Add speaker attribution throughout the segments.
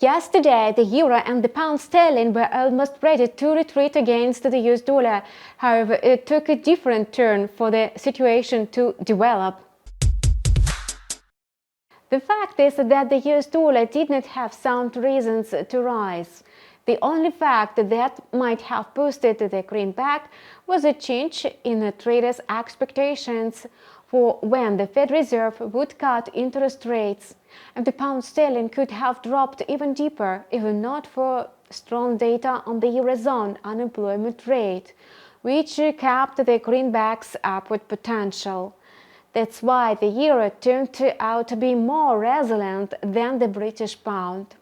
Speaker 1: Yesterday, the euro and the pound sterling were almost ready to retreat against the US dollar. However, it took a different turn for the situation to develop. The fact is that the US dollar did not have sound reasons to rise. The only fact that might have boosted the greenback was a change in the traders' expectations for when the Fed Reserve would cut interest rates, and the pound sterling could have dropped even deeper if not for strong data on the eurozone unemployment rate, which capped the greenback's upward potential. That's why the euro turned out to be more resilient than the British pound.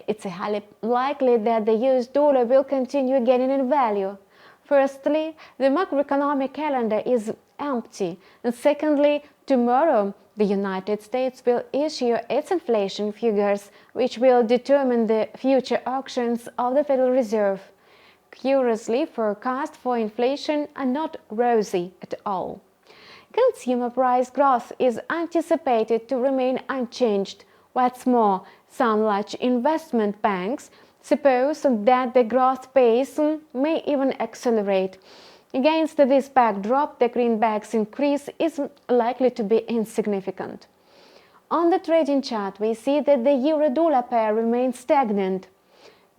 Speaker 1: It's highly likely that the US dollar will continue gaining in value. Firstly, the macroeconomic calendar is empty, and secondly, tomorrow the United States will issue its inflation figures, which will determine the future actions of the Federal Reserve. Curiously, forecasts for inflation are not rosy at all. Consumer price growth is anticipated to remain unchanged. What's more, some large investment banks suppose that the growth pace may even accelerate. Against this backdrop, the greenback's increase is likely to be insignificant. On the trading chart, we see that the euro-dollar pair remains stagnant.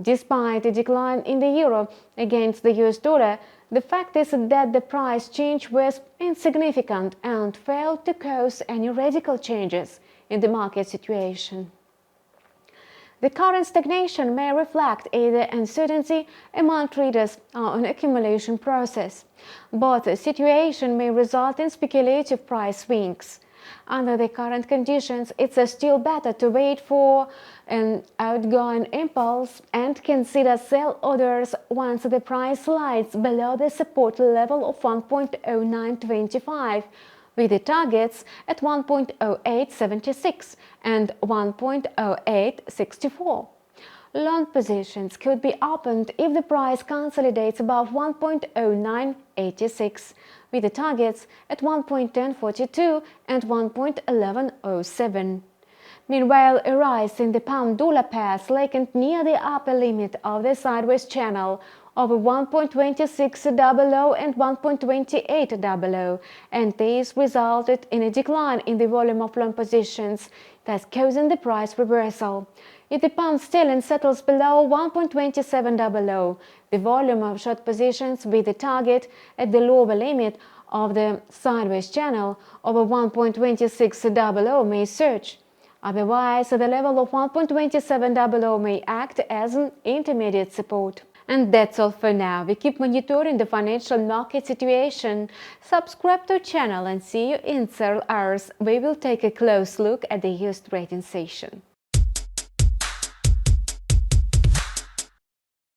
Speaker 1: Despite a decline in the euro against the US dollar, the fact is that the price change was insignificant and failed to cause any radical changes in the market situation. The current stagnation may reflect either uncertainty among traders or an accumulation process. Both situations may result in speculative price swings. Under the current conditions, it's still better to wait for an outgoing impulse and consider sell orders once the price slides below the support level of 1.0925, with the targets at 1.0876 and 1.0864. Long positions could be opened if the price consolidates above 1.0986, with the targets at 1.1042 and 1.1107. Meanwhile, a rise in the pound-dollar pair slackened near the upper limit of the sideways channel over 1.2600 and 1.2800, and this resulted in a decline in the volume of long positions, thus causing the price reversal. If the pound sterling settles below 1.2700, the volume of short positions with the target at the lower limit of the sideways channel over 1.2600 may surge. Otherwise, the level of 1.2700 may act as an intermediate support. And that's all for now. We keep monitoring the financial market situation. Subscribe to our channel and see you in several hours. We will take a close look at the US trading session.